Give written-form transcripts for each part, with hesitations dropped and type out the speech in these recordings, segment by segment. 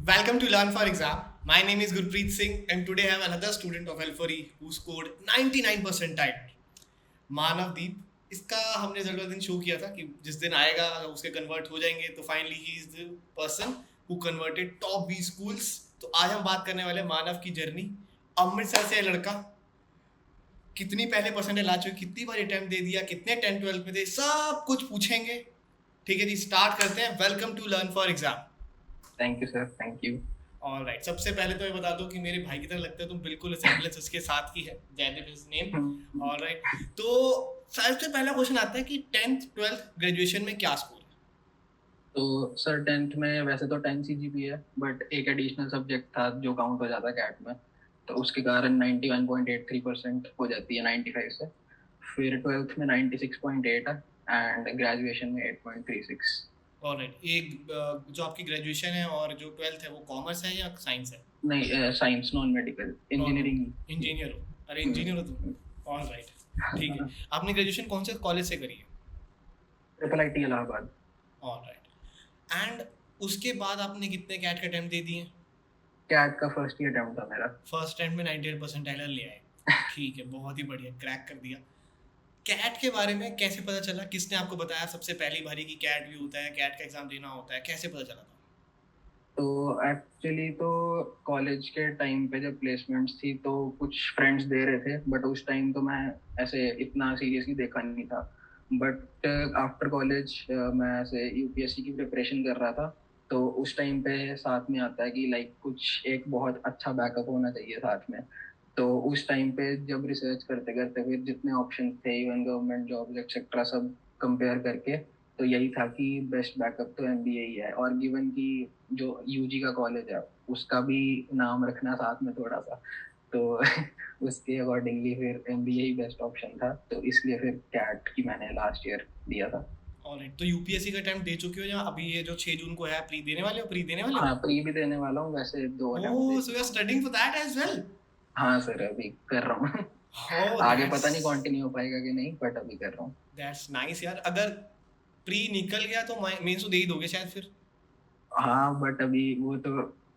Welcome to Learn for Exam. My name is Gurpreet Singh, and today I have another student of L4E who scored 99 percentile. मानवदीप. इसका हमने result वाले दिन show किया था कि जिस दिन आएगा उसके कन्वर्ट हो जाएंगे तो finally he is the person who converted top B schools. तो आज हम बात करने वाले मानव की जर्नी. अमृतसर से लड़का कितनी पहले परसेंटेज ला चुके, कितनी बार अटेम्प्ट दे दिया, कितने 10-12 में थे, सब कुछ पूछेंगे. ठीक है जी, स्टार्ट करते हैं. Welcome to learn for exam. Thank you sir, thank you. Alright, सबसे पहले तो ये बता दो कि मेरे भाई की तरह लगता है, तुम बिल्कुल रिसेम्बलेंस उसके साथ की है. Jaydev is name. ऑलराइट, तो सबसे पहला क्वेश्चन आता है कि 10th 12th ग्रेजुएशन में क्या स्कोर है? तो सर 10th में वैसे तो 10 CGPA है, बट एक एडिशनल सब्जेक्ट था जो काउंट हो जाता है कैट में, तो उसके कारण 91.83% हो जाती है 95 से. फिर 12th में 96.8 है एंड ग्रेजुएशन में 8.36. ऑलराइट, एक जो आपकी ग्रेजुएशन है और जो 12th है वो कॉमर्स है या साइंस है? नहीं, science, non medical, engineering. Engineer हो? अरे इंजीनियर हो तुम. ऑलराइट, ठीक है. आपने ग्रेजुएशन कौन से कॉलेज से करी है? IIT इलाहाबाद. ऑलराइट, एंड उसके बाद आपने कितने कैट के अटेम्प्ट दे दिए? कैट का फर्स्ट ईयर अटेम्प्ट था मेरा. फर्स्ट अटेम्प्ट में 98 परसेंटाइल ले आए. ठीक है, बहुत ही बढ़िया, क्रैक कर दिया. कैट के बारे में कैसे पता चला? किसने आपको बताया सबसे पहली बारी कि कैट भी होता है, कैट का एग्जाम देना होता है? कैसे पता चला था? तो एक्चुअली तो कॉलेज के टाइम पे जब प्लेसमेंट्स थी तो कुछ फ्रेंड्स दे रहे थे, बट उस टाइम तो मैं ऐसे इतना सीरियसली देखा नहीं था. बट आफ्टर कॉलेज मैं ऐसे UPSC की प्रिपरेशन कर रहा था, तो उस टाइम पे साथ में आता है कि लाइक कुछ एक बहुत अच्छा बैकअप होना चाहिए साथ में. तो उस टाइम पे जब रिसर्च करते करते फिर जितने ऑप्शन थे, इवन गवर्नमेंट जॉब्स एक्सेट्रा, सब कंपेयर करके तो यही था कि बेस्ट बैकअप तो MBA ही है. और गिवन कि जो UG का कॉलेज है उसका भी नाम रखना साथ में थोड़ा सा, तो उसके अकॉर्डिंगली फिर MBA ही बेस्ट ऑप्शन था, तो इसलिए फिर कैट की मैंने लास्ट ईयर दिया था. ऑलराइट, तो यूपीएससी का अटेम्प्ट दे चुके हो या अभी ये जो 6 जून को है प्री देने वाले हो? प्री देने वाले हो? हाँ, प्री भी देने वाला हूँ. वैसे 2 oh, so you are studying for that as well? हाँ सर, अभी कर रहा हूँ. आगे पता नहीं कंटिन्यू हो पाएगा कि नहीं, बट अभी कर रहा हूँ. दैट्स नाइस यार. अगर प्री निकल गया तो मेंस तो दे ही दोगे शायद फिर? हाँ, बट अभी वो तो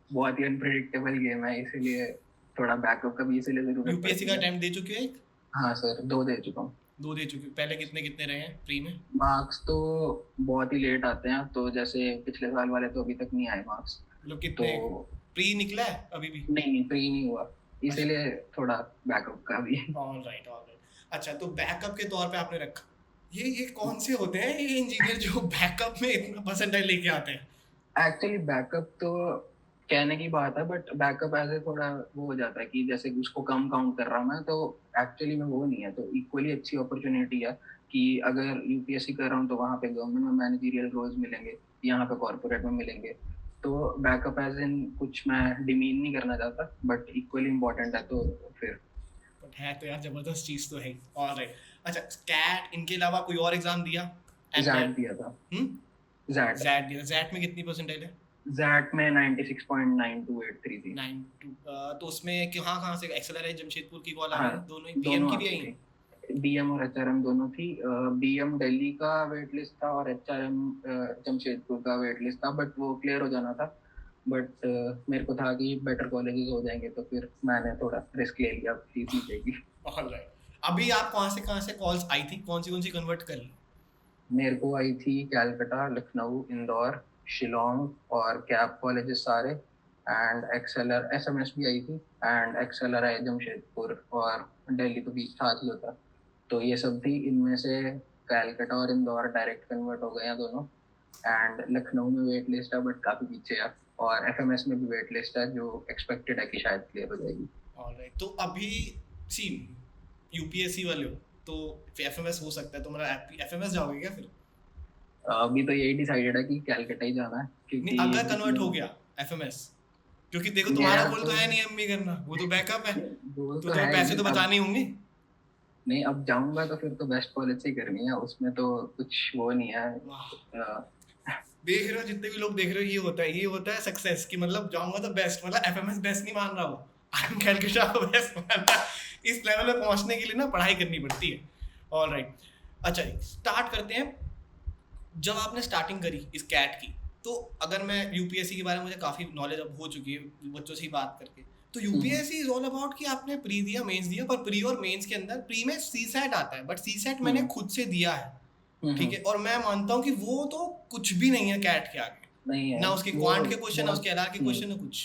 बहुत ही अनप्रेडिक्टेबल गेम है, इसीलिए थोड़ा बैकअप का भी इसीलिए जरूरत. यूपीएससी का अटेम्प्ट दे चुके हो एक? हाँ सर, 2 दे चुका हूँ. 2 दे चुके हो. पहले कितने कितने रहे हैं प्री में? मार्क्स तो बहुत ही लेट आते हैं, तो जैसे पिछले साल वाले तो अभी तक नहीं आए मार्क्स. मतलब कितने? तो प्री निकला है अभी भी? नहीं, प्री नहीं हुआ, इसीलिए थोड़ा बैकअप का भी. ऑलराइट. अच्छा, तो बैकअप के तौर पे आपने रखा. ये कौन से होते हैं ये इंजीनियर जो बैकअप में इतना परसेंटाइल लेके आते हैं? एक्चुअली बैकअप तो कहने की बात है, बट बैकअप ऐसे थोड़ा वो हो जाता है कि जैसे उसको कम काउंट कर रहा हूँ मैं, तो एक्चुअली में वो नहीं है. तो इक्वली अच्छी अपॉर्चुनिटी है कि अगर UPSC कर रहा हूँ तो वहाँ पे गवर्नमेंट में मैनेजरियल रोल्स मिलेंगे, यहाँ पे कॉर्पोरेट में मिलेंगे. तो बैकअप एज इन कुछ मैं डिमीन नहीं करना चाहता, बट इक्वली इम्पोर्टेंट है. तो फिर है तो यार जबरदस्त चीज तो है. ऑलराइट. अच्छा, कैट इनके अलावा कोई और एग्जाम दिया? जैट दिया था. जैट दिया. जैट में कितनी परसेंटाइल है? जैट में 96.9283 थी. 92. तो उसमें कहाँ से एक्सेलर है? जमशेदपुर की कॉल आ हाँ, रही है? दोनों ही बीएम की भी आई? BM और HRM दोनों थी. BM दिल्ली का वेट लिस्ट था और HRM जमशेदपुर का वेट लिस्ट था, बट वो क्लियर हो जाना था. बट मेरे को था कि बेटर कॉलेजेस हो जाएंगे, तो फिर मैंने थोड़ा रिस्क ले लिया, फीस नहीं जाएगी. ऑलराइट. अभी आप कहाँ से कॉल्स आई थी? कौन सी कन्वर्ट कर ली? मेरे को आई थी कैलकाटा, लखनऊ, इंदौर, शिलोंग और कैप कॉलेजेस सारे, एंड एक्सेलर SMS भी आई थी, एंड एक्सेलर है जमशेदपुर, और दिल्ली तो बीच साथ ही होता. तो ये सब थी. इनमें से कैलकाटा और इंदौर डायरेक्ट कन्वर्ट हो गए हैं दोनों, एंड लखनऊ में वेट लिस्ट है बट काफ़ी पीछे है, और FMS में भी वेट लिस्ट है जो एक्सपेक्टेड है कि शायद क्लियर हो जाएगी. ऑलराइट, तो अभी सी यूपीएससी वाले हो तो FMS हो सकता है, तो मतलब FMS जाओगे क्या फिर? अभी तो यही डिसाइडेड है कि कैलकाटा ही जाना है, क्योंकि अगर कन्वर्ट हो गया FMS, क्योंकि देखो तुम्हारा गोल तो है नहीं MBA करना, वो तो बैकअप है. तो तुम्हें पैसे तो बचाने होंगे. नहीं, अब जाऊंगा तो फिर तो बेस्ट कॉलेज से ही करनी है, उसमें तो कुछ वो नहीं है. देख रहे हो, जितने भी लोग देख रहे हो, ये होता है सक्सेस की. मतलब जाऊंगा तो बेस्ट, मतलब FMS बेस्ट नहीं मान रहा वो, आई एम कैलकाटा को बेस्ट मान रहा. इस लेवल पे पहुंचने के लिए ना पढ़ाई करनी पड़ती है. ऑलराइट. अच्छा, स्टार्ट करते हैं. जब आपने स्टार्टिंग करी इस कैट की, तो अगर मैं यूपीएससी के बारे में मुझे काफ़ी नॉलेज अब हो चुकी है बच्चों से ही बात करके, तो यूपीएससी इज ऑल अबाउट कि आपने प्री दिया, मेंस दिया, पर प्री और मेंस के अंदर प्री में सीसैट आता है, बट सीसैट मैंने खुद से दिया है, ठीक है, और मैं मानता हूँ कि वो तो कुछ भी नहीं है कैट के आगे, नहीं है ना उसके वो क्वांट के क्वेश्चन, ना बहुत उसके एलआर के क्वेश्चन, ना कुछ।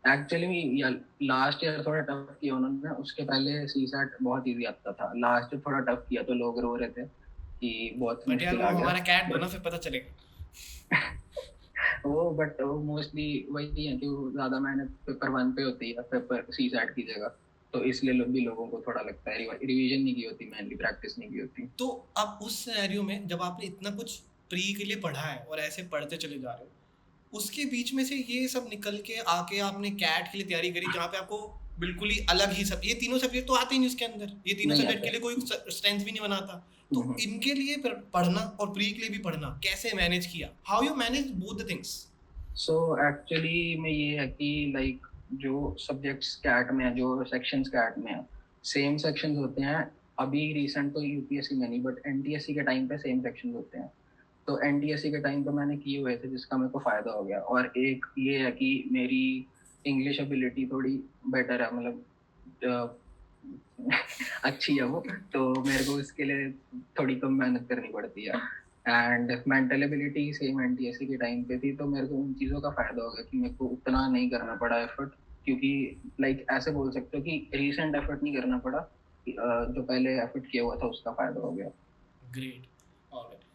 एक्चुअली लास्ट ईयर थोड़ा टफ किया उन्होंने, उसके पहले सीसैट बहुत इजी आता था, लास्ट ईयर थोड़ा टफ किया तो लोग रो रहे थे कि बहुत बट यार मुश्किल वो आ गया। हमारा कैट बना बट फिर पता चलेगा। वो मोस्टली वही है कि वो ज्यादा मेहनत पेपर वन पे होती है पेपर सीसैट की जगह, तो इसलिए लोगों को थोड़ा लगता है रिवीजन नहीं की होती, मेनली प्रैक्टिस नहीं की होती। तो अब उस सिनेरियो में जब आपने इतना कुछ प्री के लिए पढ़ा है और ऐसे पढ़ते चले जा रहे हो, उसके बीच में से ये सब निकल के आके आपने कैट के लिए तैयारी करी, जहाँ पे आपको बिल्कुल ही अलग ही सब, ये तीनों सब्जेक्ट तो आते ही नहीं उसके अंदर, ये तीनों नहीं सब्जेक्ट के आता। लिए कोई स्ट्रेंथ भी नहीं बनाता, तो इनके लिए पढ़ना और प्री के लिए भी पढ़ना कैसे मैनेज किया, how you manage both the things? So actually में ये है कि लाइक जो सब्जेक्ट्स कैट में है, जो सेक्शंस कैट में है, सेम सेक्शंस होते हैं। अभी रिसेंट तो यूपीएससी में नहीं बट एनटीएससी के टाइम पे सेम सेक्शंस होते हैं। तो एनटीएससी के टाइम पे मैंने किए हुए थे जिसका मेरे को फायदा हो गया, और एक ये है कि मेरी इंग्लिश एबिलिटी थोड़ी बेटर है, मतलब अच्छी है वो, तो मेरे को इसके लिए थोड़ी कम मेहनत करनी पड़ती है। And mental ability same NTSC के टाइम पे थी, तो मेरे को उन चीज़ों का फायदा हो गया कि मेरे को उतना नहीं करना पड़ा एफर्ट, क्योंकि लाइक ऐसे बोल सकते हो कि रिसेंट एफर्ट नहीं करना पड़ा, जो पहले एफर्ट किया हुआ था उसका फायदा हो गया। Great, alright.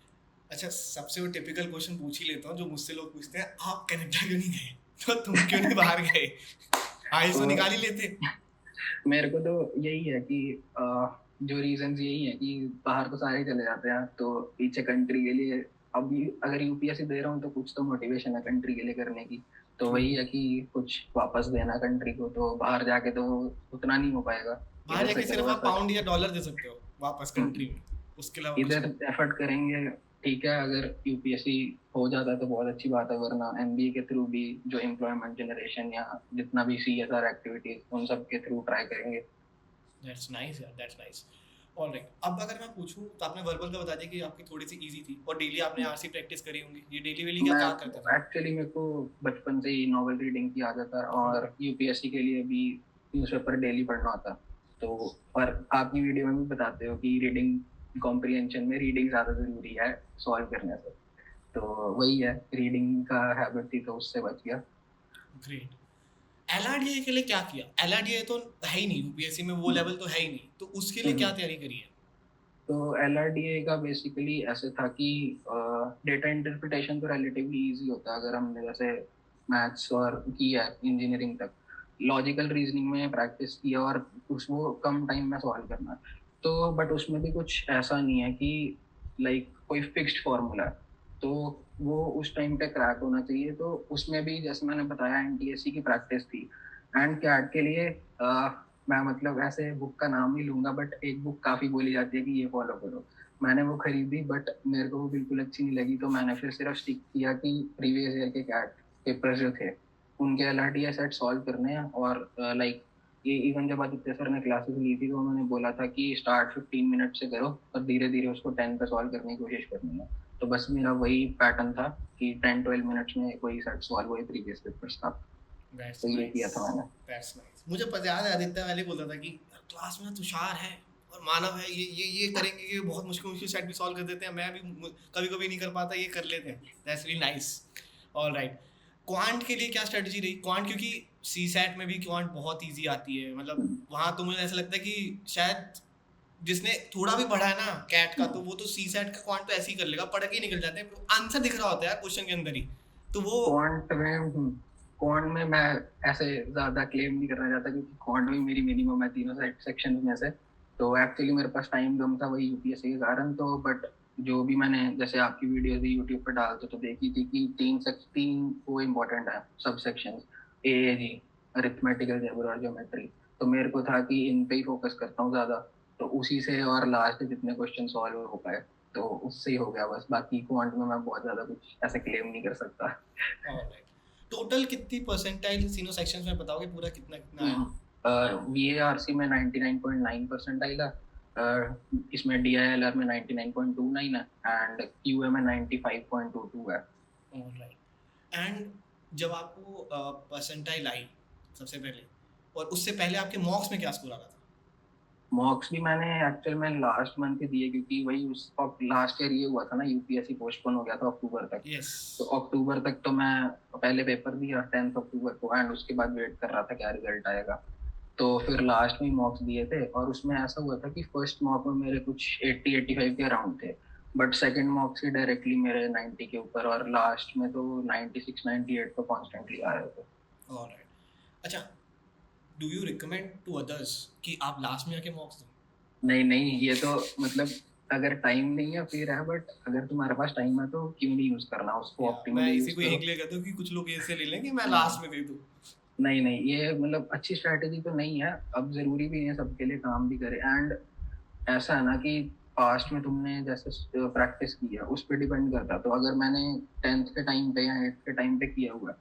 अच्छा, सबसे वो टिपिकल क्वेश्चन पूछ ही लेता हूँ जो मुझसे लोग पूछते हैं, आप कनाडा क्यों नहीं गए? तो तुम क्यों नहीं बाहर गए? आइल्स तो तो निकाल ही लेते। मेरे को तो यही है कि जो रीजंस यही है कि बाहर तो सारे चले जाते हैं, तो पीछे कंट्री के लिए अभी अगर यूपीएससी दे रहा हूँ तो कुछ तो मोटिवेशन है कंट्री के लिए करने की, तो True. वही है कि कुछ वापस देना कंट्री को, तो बाहर जाके तो उतना नहीं हो पाएगा। बाहर इधर से जाके करो सिर्फ आप एफर्ट, पाउंड या डॉलर दे सकते हो वापस कंट्री में, उसके अलावा कुछ इधर नहीं। एफर्ट करेंगे ठीक है। अगर यूपीएससी हो जाता है तो बहुत अच्छी बात है, वरना एमबीए के थ्रू भी जो एम्प्लॉयमेंट जनरेशन या जितना भी सीएसआर एक्टिविटीज उन सब के थ्रू ट्राई करेंगे। दैट्स नाइस यार, दैट्स नाइस। ऑलराइट, अब अगर मैं पूछूं तो आपने वर्बल का बता दिया कि आपकी थोड़ी सी इजी थी, और डेली आपने आरसी प्रैक्टिस करी होंगी, ये डेली वेली क्या मैं क्या करते थे? एक्चुअली मेरे को बचपन से ही नॉवेल रीडिंग की आदत है, और यूपीएससी के लिए भी न्यूज़पेपर डेली पढ़ना होता है। तो और आपकी वीडियो में भी बताते हो कि रीडिंग कॉम्प्रिहेंशन में रीडिंग ज़्यादा ज़रूरी है सॉल्व करने से, तो वही है, रीडिंग का हैबिट थी तो उससे बच गया। ग्रेट। एलआरडीए के लिए क्या किया? एलआरडीए तो है ही नहीं यूपीएससी में, वो लेवल तो है ही नहीं, तो उसके लिए क्या तैयारी करी है? तो एलआरडीए का बेसिकली ऐसे था कि डेटा इंटरप्रिटेशन तो रिलेटिवली इजी होता है अगर हमने जैसे मैथ्स और किया इंजीनियरिंग तक, लॉजिकल रीजनिंग में प्रैक्टिस किया और उसको कम टाइम में सॉल्व करना। तो बट उसमें भी कुछ ऐसा नहीं है कि लाइक कोई फिक्स्ड फॉर्मूला है, तो वो उस टाइम पे क्रैक होना चाहिए। तो उसमें भी जैसे मैंने बताया एनटीएससी की प्रैक्टिस थी, एंड कैट के लिए मैं मतलब ऐसे बुक का नाम नहीं लूंगा बट एक बुक काफी बोली जाती है कि ये फॉलो करो, मैंने वो खरीदी बट मेरे को वो बिल्कुल अच्छी नहीं लगी, तो मैंने फिर सिर्फ स्टिक किया कि प्रीवियस ईयर के कैट पेपर जो थे उनके एलआरडीए सेट सॉल्व करने हैं। और लाइक ये इवन जब आदित्य सर ने क्लासेस ली थी तो उन्होंने बोला था कि स्टार्ट 15 मिनट से करो और धीरे धीरे उसको 10 पे सॉल्व करने की कोशिश करनी है। तो बस मेरा वही पैटर्न था कि 10-12 मिनट्स में कोई सेट सॉल्व हुए प्रीवियस पेपर्स का, दैट्स तो ये नाइस, किया था मैंने। That's nice. मुझे पता याद है, आदित्य वाले बोलता था कि क्लास में तुषार है और मानव है, ये करेंगे, ये बहुत मुश्किल मुश्किल सेट भी सॉल्व कर देते हैं, मैं भी कभी कभी नहीं कर पाता, ये कर लेते हैं। That's really nice. Alright, quant के लिए क्या स्ट्रेटजी रही? क्वांट, क्योंकि सी सेट में भी क्वांट बहुत ईजी आती है, मतलब वहाँ तो मुझे ऐसा लगता है कि शायद जिसने थोड़ा भी पढ़ा है ना कैट का, तो वो तो सी सेट का क्वांट तो ऐसे ही कर लेगा, पढ़ के ही निकल जाते हैं, आंसर दिख रहा होता है क्वेश्चन के अंदर ही, तो वो क्वांट में मैं ऐसे ज्यादा क्लेम नहीं करना चाहता क्योंकि क्वांट में मेरी मिनिमम है तीनों सेक्शन में से, तो एक्चुअली मेरे पास टाइम कम था वही यूपीएससी के कारण। तो बट जो भी मैंने जैसे आपकी वीडियो भी यूट्यूब पर डालते तो देखी थी कि तीन वो इम्पोर्टेंट है sub section, AAG, arithmetical zebra और ज्योमेट्री, तो मेरे को था कि इन पे ही फोकस करता हूँ ज्यादा, तो उसी से और लास्ट जितने क्वेश्चन सॉल्व हो पाए तो उससे ही हो गया बस। बाकी क्वांट में मैं बहुत ज्यादा कुछ ऐसे क्लेम नहीं कर सकता। ऑलराइट, टोटल कितनी परसेंटाइल तीनों सेक्शंस में बताओगे, पूरा कितना कितना आया? वीएआरसी में 99.9 परसेंटाइल है, इसमें डीआईएलआर में 99.29 है, एंड क्यूए में 95.22 है। ऑलराइट, एंड जब आपको परसेंटाइल आई सबसे पहले, और उससे पहले आपके मॉक्स में क्या स्कोर आ रहा था? मॉक्स भी मैंने एक्चुअल में लास्ट मंथ ही दिए, क्योंकि वही उस लास्ट ईयर ये हुआ था ना, यूपीएससी पोस्टपोन हो गया था अक्टूबर तक। यस। तो अक्टूबर तक तो मैं पहले पेपर दिया 10 अक्टूबर को, एंड उसके बाद वेट कर रहा था क्या रिजल्ट आएगा। तो फिर लास्ट में मॉक्स दिए थे, और उसमें ऐसा हुआ था कि फर्स्ट मॉक में मेरे कुछ 80-85 के अराउंड थे, बट सेकंड मॉक से डायरेक्टली मेरे 90 के ऊपर, और लास्ट में तो 96-98 तो कॉन्स्टेंटली आ रहे थे। ऑलराइट। अच्छा, do you recommend to others कि आप लास्ट में आके मॉक्स दो? नहीं नहीं, ये तो मतलब अगर टाइम नहीं है फिर है, बट अगर तुम्हारे पास टाइम है तो क्यों नहीं यूज करना उसको, मैं ऑप्टिमली इसी यूज को करो। यही लिए कहता हूँ कि कुछ लोग ऐसे ले लें कि मैं हाँ। लास्ट में दे दूँ। नहीं नहीं, ये मतलब अच्छी स्ट्रैटेजी तो नहीं है, अब जरूरी भी नहीं है सबके लिए काम भी करे। एंड ऐसा है ना कि पास्ट में तुमने जैसे प्रैक्टिस की है उस पर डिपेंड करता है। तो अगर मैंने 10th के टाइम पे या 8th के टाइम पे किया हुआ है,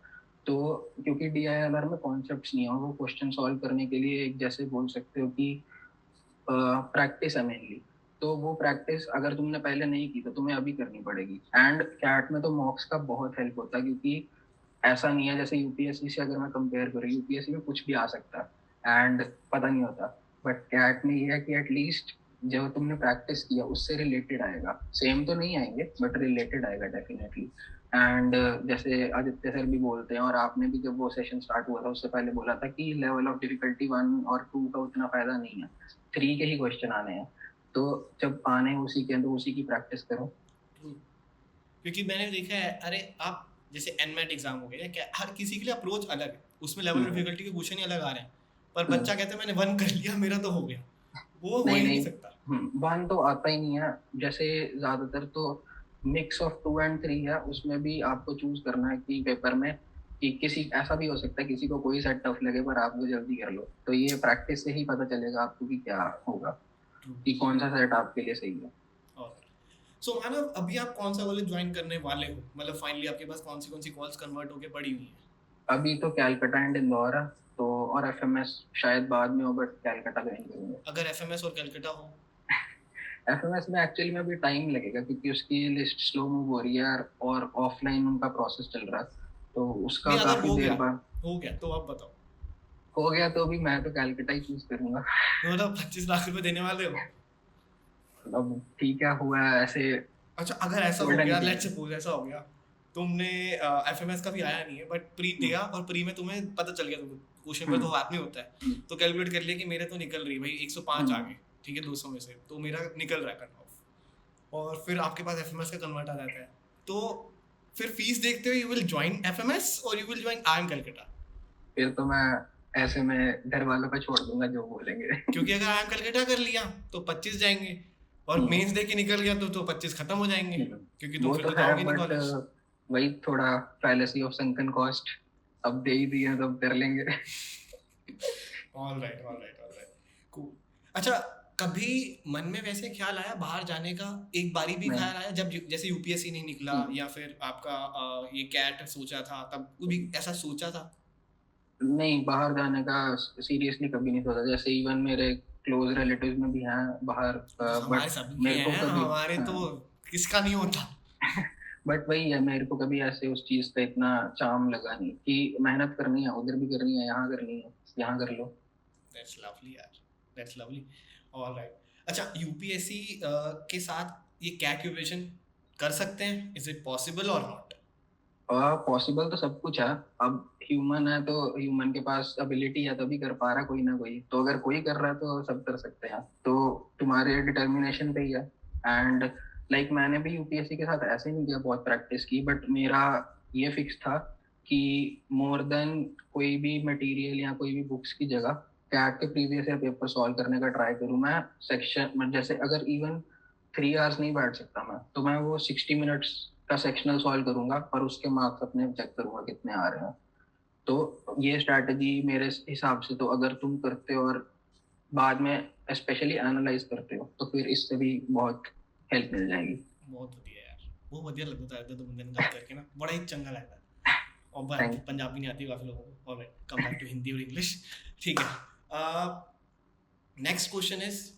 तो क्योंकि DILR में कॉन्सेप्ट्स नहीं है, और वो क्वेश्चन सॉल्व करने के लिए एक जैसे बोल सकते हो कि प्रैक्टिस है मेनली। तो वो प्रैक्टिस अगर तुमने पहले नहीं की तो तुम्हें अभी करनी पड़ेगी। एंड कैट में तो मॉक्स का बहुत हेल्प होता है, क्योंकि ऐसा नहीं है जैसे यूपीएससी से अगर मैं कंपेयर करूँ, यूपीएससी में कुछ भी आ सकता है एंड पता नहीं होता, बट कैट में ये है कि एटलीस्ट जो तुमने प्रैक्टिस किया उससे रिलेटेड आएगा। सेम तो नहीं आएंगे बट रिलेटेड आएगा डेफिनेटली। एंड जैसे आदित्य सर भी बोलते हैं, और आपने भी जब वो सेशन स्टार्ट हुआ था उससे पहले बोला था कि लेवल ऑफ डिफिकल्टी 1 और 2 का उतना फायदा नहीं है, 3 के ही क्वेश्चन आने हैं। तो जब आने उसी के अंदर उसी की प्रैक्टिस करो। क्योंकि मैंने देखा है, अरे आप जैसे एनमेट एग्जाम हो गया, क्या हर किसी के लिए अप्रोच अलग है, उसमें लेवल डिफिकल्टी के क्वेश्चन ही अलग आ रहे हैं, पर बच्चा कहता है मैंने 1 कर लिया मेरा तो हो गया, वो हो नहीं ही नहीं नहीं, सकता। 1 तो आता ही नहीं है। जैसे ज्यादातर तो मिक्स ऑफ 2 और 3 है, उसमें भी आपको चूज करना है कि पेपर में कि किसी ऐसा भी हो सकता है किसी को कोई सेट टफ लगे पर आप वो जल्दी कर लो। तो ये प्रैक्टिस से ही पता चलेगा आपको कि क्या होगा, कि कौन सा सेट आपके लिए सही है। और सो मानव, अभी आप कौन सा कॉलेज ज्वाइन करने वाले हो? मतलब फाइनली आपके पास कौन सी कॉल्स कन्वर्ट होके पड़ी हुई है? अभी तो कैलकाटा एंड इंदौर है, तो और एफएमएस शायद बाद में हो, बट कैलकाटा ज्वाइन करूंगा। अगर एफएमएस और कलकत्ता हो? एफएमएस में एक्चुअली में अभी टाइम लगेगा, क्योंकि उसकी लिस्ट स्लो मूव हो रही है और ऑफलाइन उनका प्रोसेस चल रहा है, तो उसका नहीं, अगर काफी देर बाद हो गया तो आप बताओ। हो गया तो अभी मैं तो कैलकाटा ही चूज करूंगा। मतलब 25 लाख रुपए देने वाले हो? अब ठीक है, हुआ है ऐसे। अच्छा, अगर ऐसा हो गोल्डन गया, की लेट्स सपोज ऐसा हो गया, तुमने एफएमएस का भी आया नहीं है बट प्री दिया, और प्री में तुम्हें पता चल गया, तुमको क्वेश्चन पर तो हाथ नहीं होता है, तो कैलकुलेट कर लिया कि मेरे तो निकल रही है भाई 105 आ गए, ठीक है 200 में से, तो मेरा निकल रहा है कट ऑफ, और फिर आपके पास एफएमएस का कन्वर्ट आ जाता है, तो फिर फीस देखते हुए यू विल ज्वाइन एफएमएस और you will join IIM Calcutta? फिर तो मैं ऐसे में घर वालों पे छोड़ दूंगा जो बोलेंगे। क्योंकि अगर आईएम कलकत्ता कर लिया तो 25 जाएंगे, और मेंस दे के निकल गया तो 25 खत्म हो जाएंगे, क्योंकि तुम वो फिर तो तो है, जाओगे नहीं बट कॉलेज। वही थोड़ा फैलेसी ऑफ संकन कॉस्ट, अब दे ही दिए तो अब कर लेंगे। Alright alright alright, cool. अच्छा, कभी मन में वैसे ख्याल आया बाहर जाने का? एक बारी भी नहीं। ख्याल आया जब जैसे यूपीएससी नहीं निकला, या फिर आपका ये कैट सोचा था, तब कभी ऐसा सोचा था? नहीं, बाहर जाने का सीरियसली कभी नहीं सोचा। जैसे इवन मेरे क्लोज रिलेटिव्स में भी हैं बाहर, हमारे बट सबके मेरे को हैं, कभी हमारे तो किसका नहीं होता। बट वही है, मेरे को कभी ऐसे उस चीज का इतना चार्म लगा नहीं कि मेहनत करनी है उधर भी करनी है, यहाँ करनी है यहाँ कर लो। दैट्स लवली यार, दैट्स लवली। ऑलराइट। अच्छा, यूपीएससी के साथ ये कैट प्रिपरेशन कर सकते हैं? इज इट पॉसिबल और नॉट? पॉसिबल तो सब कुछ है। अब ह्यूमन है तो ह्यूमन के पास एबिलिटी है तभी कर पा रहा है कोई ना कोई। तो अगर कोई कर रहा है तो सब कर सकते हैं, तो तुम्हारे डिटर्मिनेशन पे ही है। एंड लाइक मैंने भी यूपीएससी के साथ ऐसे नहीं किया, बहुत प्रैक्टिस की, बट मेरा ये फिक्स था कि मोर देन कोई भी मटेरियल या कोई भी बुक्स की जगह कैट के प्रीवियस ईयर पेपर सॉल्व करने का ट्राई करूँ मैं। सेक्शन जैसे अगर इवन 3 आवर्स नहीं बैठ सकता मैं, तो मैं वो 60 मिनट्स का सेक्शनल सॉल्व करूंगा और उसके मार्क्स अपने चेक करूंगा कितने आ रहे हैं। तो ये स्ट्रैटेजी मेरे हिसाब से, तो अगर तुम करते हो और बाद में स्पेशली एनालाइज करते हो तो फिर इससे भी बहुत हेल्प मिल जाएगी। बहुत बढ़िया यार, बहुत बढ़िया लगता है तो बंदे ने बात करके ना, बड़ा ही चंगा लगता है। और थैंक पंजाबी नहीं आती काफी लोगों को। Alright, come back to Hindi और इंग्लिश। ठीक है, नेक्स्ट क्वेश्चन इज,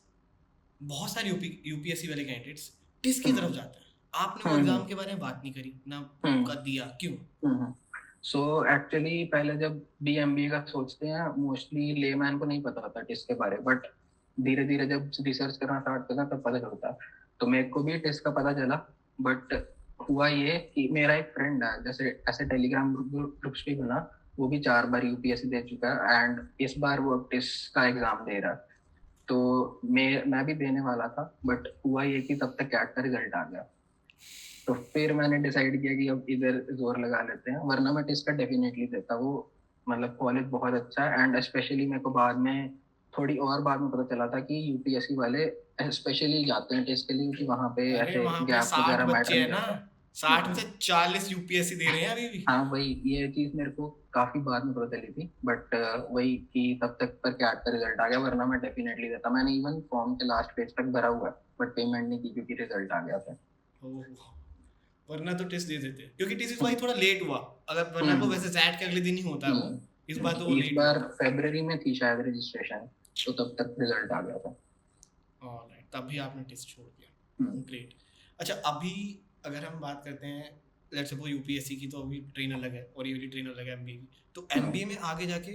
बहुत सारे यूपीएससी वाले कैंडिडेट्स टिस की तरफ जाते हैं, आपने वो एग्जाम के बारे में बात नहीं करी ना, का दिया क्यों? सो एक्चुअली पहले जब भी एमबीए का सोचते हैं मोस्टली लेमैन को नहीं पता होता टेस्ट के बारे, बट धीरे धीरे जब रिसर्च करना स्टार्ट करता तब पता चलता। तो मेरे को भी टेस्ट का पता चला, बट हुआ ये कि मेरा एक फ्रेंड है, जैसे ऐसे टेलीग्राम ग्रुप्स भी बना, वो भी 4 बार यूपीएससी दे चुका है एंड इस बार वो टेस्ट का एग्जाम दे रहा है। तो मैं भी देने वाला था, बट हुआ ये कि तब तक कैट का रिजल्ट आ गया। तो फिर मैंने डिसाइड किया कि अब इधर जोर लगा लेते हैं, वरना मैं टेस्ट का डेफिनेटली देता। वो मतलब कॉलेज बहुत अच्छा है एंड स्पेशली मेरे को बाद में थोड़ी और बाद में पता चला था कि यूपीएससी वाले स्पेशली जाते हैं टेस्ट के लिए, कि वहाँ पे अरे ऐसे वहां पे गैप 60 वगैरह मैटर बच्चे हैं नहीं ना, करता। 60 में हम्म। से 40 यूपीएससी दे रहे हैं अभी भी। हाँ वही, ये चीज मेरे को काफी बाद में पता चली थी, बट वही कि तब तक पर कैट का रिजल्ट आ गया, वरना मैं डेफिनेटली देता। मैंने इवन फॉर्म के लास्ट पेज तक भरा हुआ है, बट पेमेंट नहीं की क्योंकि रिजल्ट आ गया था। ओह, वरना तो टेस्ट दे देते, क्योंकि टेस्ट इस बार हम्म। थोड़ा लेट हुआ। अगर वरना तो हम्म। वैसे सैट के अगले दिन ही होता है वो, इस बार तो वो इस लेट हुआ। बार फरवरी में थी शायद रजिस्ट्रेशन, तो तब तक रिजल्ट आ गया था। ऑलराइट, तब भी आपने टेस्ट छोड़ हम्म। दिया, ग्रेट। अच्छा अभी अगर हम बात करते हैं, लेट्स सपोज यूपीएससी की तो अभी ट्रेन अलग है और ये वाली ट्रेन अलग है एमबीए की, तो हम्म। एमबीए में आगे जाके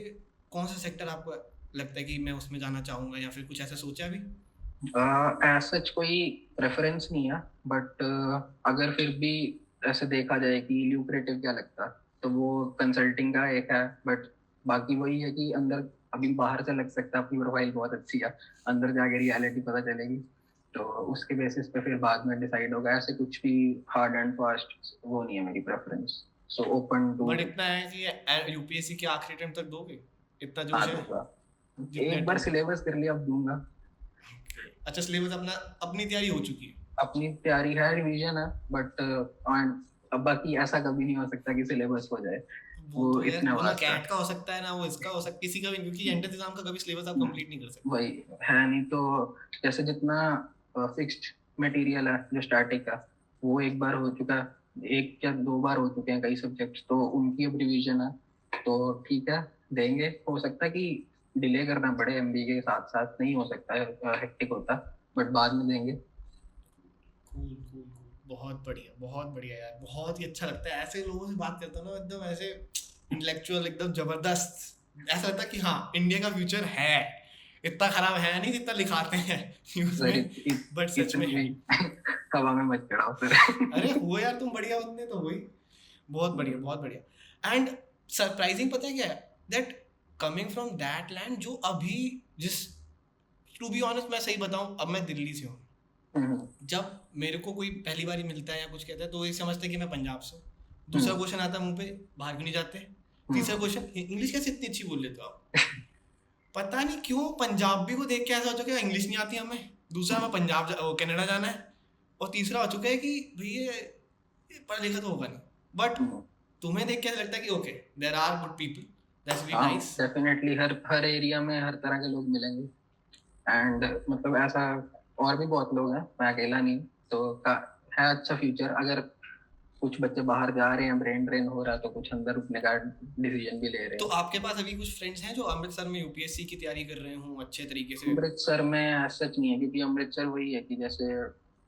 कौन सा सेक्टर आपको लगता है कि मैं उसमें जाना चाहूंगा, या फिर कुछ ऐसा सोचा अभी? सच कोई प्रेफरेंस नहीं है, बट अगर फिर भी ऐसे देखा जाए कि ल्यूक्रेटिव क्या लगता है, तो वो कंसल्टिंग का एक है। बट बाकी वही है कि अंदर अभी बाहर से लग सकता है अपनी प्रोफाइल बहुत अच्छी है, अंदर जाके रियलिटी पता चलेगी, तो उसके बेसिस पे फिर बाद में डिसाइड होगा। ऐसे कुछ भी हार्ड एंड फास्ट वो नहीं है मेरी preference, so open to. But इतना है कि यूपीएससी के आखिरी टाइम तक दोगे, इतना जोश हाँ है दूंगा, जितने एक बार अटेम्प्ट? सिलेबस कर लिया अब दूंगा। अच्छा सिलेबस अपना, अपनी तैयारी हो चुकी है? अपनी तैयारी है, रिवीजन है, बट अब बाकी ऐसा कभी नहीं हो सकता कि सिलेबस हो जाए, वो वो तो यार इतना वो ना वास्ट है। कैट का हो सकता है ना वो इसका हो सकता, किसी का भी, क्योंकि एंट्रेंस एग्जाम का कभी सिलेबस आप कंप्लीट नहीं कर सकते। वही है, नहीं तो जैसे जितना फिक्स्ड मटेरियल है जो स्टैटिक का, वो एक बार हो चुका है, एक या 2 बार हो चुके हैं कई सब्जेक्ट्स, तो उनकी अब रिवीजन है। तो ठीक है, देंगे। हो सकता है कि डिले करना पड़े, एमबी के साथ साथ नहीं हो सकता है, हेक्टिक होता, बट बाद में देंगे। कूल कूल कूल, बहुत बढ़िया यार, बहुत ही अच्छा लगता है ऐसे लोगों से बात करता हूँ ना, एकदम ऐसे इंटेलेक्चुअल, एकदम जबरदस्त। ऐसा लगता है कि हाँ इंडिया का फ्यूचर है, इतना खराब है नहीं जितना लिखाते हैं न्यूज सर में, बट सच में इतनी है। भी हवा में मत चढ़ाओ सर। अरे हुआ यार, तुम बढ़िया बंदे तो हुई। बहुत बढ़िया बहुत बढ़िया। एंड सरप्राइजिंग पता है क्या है, that coming from that land जो अभी, जिस, टू बी ऑनेस्ट मैं सही बताऊं, अब मैं दिल्ली से हूँ। हम्म। जब मेरे को कोई पहली बार मिलता है या कुछ कहता है तो ये समझते हैं कि मैं पंजाब से हूँ। दूसरा हम्म। क्वेश्चन आता है मुंह पे, बाहर क्यों नहीं जाते? तीसरा हम्म। क्वेश्चन, इंग्लिश कैसे इतनी अच्छी बोल लेते हो आप? पता नहीं क्यों पंजाबी को देख के ऐसा हो चुका है इंग्लिश नहीं आती हमें। दूसरा मैं कनाडा जाना है। और तीसरा हो चुका है कि भैया ये पढ़ा लिखा तो होगा नहीं, बट हम्म। तुम्हें देख के ऐसा लगता है कि okay there are good people, that's very हाँ नाइस। डेफिनेटली, हर हर एरिया में हर तरह के लोग मिलेंगे एंड मतलब ऐसा और भी बहुत लोग हैं, मैं अकेला नहीं। तो है अच्छा फ्यूचर। अगर कुछ बच्चे बाहर जा रहे हैं, ब्रेन ड्रेन हो रहा है, तो कुछ अंदर रुकने का डिसीजन भी ले रहे तो हैं। आपके पास अभी कुछ फ्रेंड्स हैं जो अमृतसर में यूपीएससी की तैयारी कर रहे हूँ अच्छे तरीके से? अमृतसर में सच नहीं है, क्योंकि अमृतसर वही है कि जैसे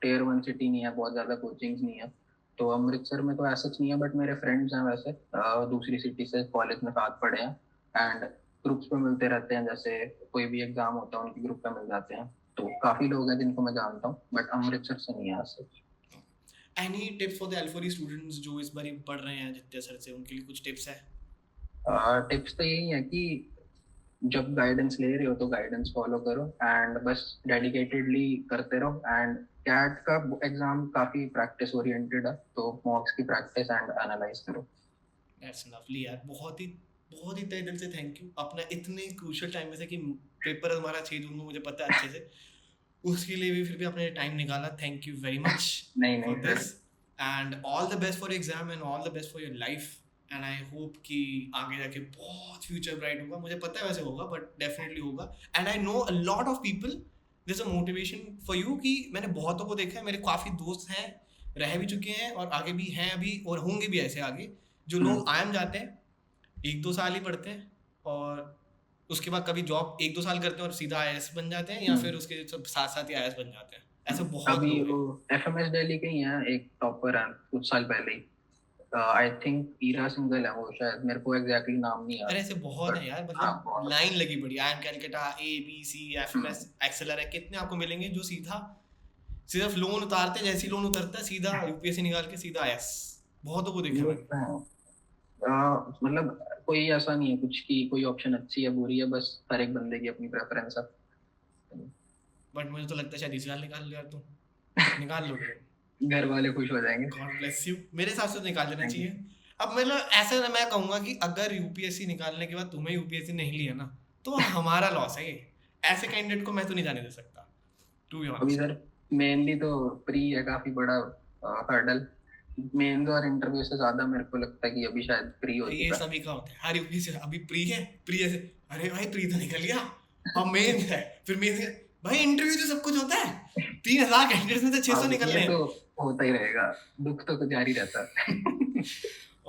टियर 1 सिटी नहीं है, बहुत ज्यादा कोचिंग्स नहीं है। तो अमृतसर में तो ऐसा नहीं है, बट मेरे फ्रेंड्स हैं वैसे दूसरी सिटी से, कॉलेज में साथ पढ़े हैं एंड ग्रुप्स पे मिलते रहते हैं। जैसे कोई भी एग्जाम होता है उनके ग्रुप पे मिल जाते हैं, तो काफी लोग हैं जिनको मैं जानता हूँ, बट अमृतसर से नहीं है सच। एनी टिप्स फॉर द एल्फोरी स्टूडेंट्स जो इस बार पढ़ रहे हैं आदित्य सर से, उनके लिए कुछ टिप्स है? टिप्स तो यही है कि जब गाइडेंस ले रहे हो तो गाइडेंस फॉलो करो एंड बस डेडिकेटेडली करते रहो। एंड कैट का एग्जाम काफी प्रैक्टिस ओरिएंटेड है, तो मॉक्स की प्रैक्टिस एंड एनालाइज करो। दैट्स लवली यार, बहुत ही तहे दिल से थैंक यू अपना इतने क्रूशियल टाइम में से, कि पेपर हमारा 6 जून को मुझे पता है अच्छे से, उसके लिए भी फिर भी आपने टाइम निकाला, थैंक यू वेरी मच नहीं नहीं for sir. This. And all the best for exam and all the best for your life. And I hope कि आगे जाके बहुत फ्यूचर ब्राइट होगा, मुझे पता है वैसे होगा, बट डेफिनेटली होगा। And I know a lot of people, this a motivation for you, कि मैंने बहुतों को देखा है, मेरे काफ़ी दोस्त हैं, रह भी चुके हैं और आगे भी हैं अभी और होंगे भी ऐसे आगे, जो लोग आयम जाते हैं 1-2 साल ही पढ़ते हैं और उसके बाद कभी जॉब 1-2 साल करते हैं और सीधा आईएएस बन जाते हैं, या फिर उसके साथ साथ ही आईएएस बन जाते हैं। ऐसे बहुत अभी लोग वो हैं। एफएमएस दिल्ली के ही हैं, एक टॉपर है कुछ साल पहले ही, आई थिंक ईरा सिंगल है वो, शायद मेरे को एग्जैक्टली नाम नहीं अरे याद। ऐसे बहुत है बट यार, हाँ मतलब बहुत। लाइन लगी पड़ी, I am Calcutta, A B C F M S hmm, एक्सेलर है, कितने आपको मिलेंगे जो सीधा सिर्फ लोन उतारते हैं, जैसे ही लोन उतरता है सीधा यूपीएससी निकाल के सीधा आईएएस। बहुतों को देखा है ये मैंने। तो है। मतलब कोई ऐसा नहीं है कुछ कि कोई ऑप्शन अच्छी है बुरी है, बस हर एक बंदे की अपनी प्रेफरेंस है। बट मुझे तो लगता है शायद इस साल निकाल लो यार तुम, निकाल लोगे तुम। घर वाले खुश हो जाएंगे। गॉड ब्लेस यू, मेरे हिसाब से तो निकाल देना थैंक यू। चाहिए। अब मतलब ऐसा ना, मैं कहूंगा कि अगर यूपीएससी निकालने के बाद तुम्हें यूपीएससी नहीं लिया ना, तो हमारा लॉस है ये। ऐसे कैंडिडेट को मैं तो नहीं जाने दे सकता, टू बी अभी ऑनेस्ट। सर मेनली तो प्री है काफी बड़ा हर्डल। मेंस और इंटरव्यू से ज्यादा मेरे को लगता है कि अभी शायद प्री हो ये चुका सभी का होता है हर यूपीएससी, अभी प्री है, प्री ऐसे, अरे भाई प्री तो निकल गया, अब मेन है, फिर मेन है, भाई इंटरव्यू तो सब कुछ होता है, 3,000 कैंडिडेट्स में से है। 600 अब निकलने ये हैं। तो होता ही रहेगा, दुख तो जारी रहता है।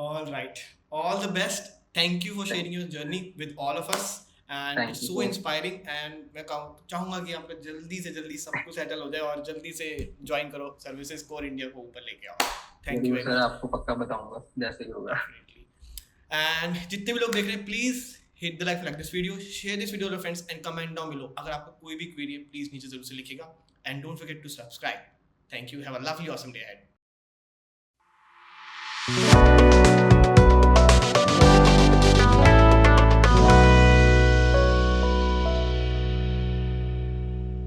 All right. All the best. Thank you for sharing your journey with all of us. And thank it's you so so inspiring. And मैं चाहूंगा कि आपका जल्दी से जल्दी सब कुछ सेटल हो जाए और जल्दी से ज्वाइन करो सर्विसेज कोर इंडिया को ऊपर लेके आओ। थैंक यू जरूर वेरी सर, मच। आपको पक्का बताऊंगा जैसे भी होगा। डेफिनेटली। एंड जितने भी लोग देख रहे हैं, please hit the like this video, share this video with friends and comment down below. अगर आपको कोई भी क्वेरी है प्लीज नीचे जरूर से लिखिएगा। And don't forget to subscribe. Thank you, have a lovely awesome day ahead.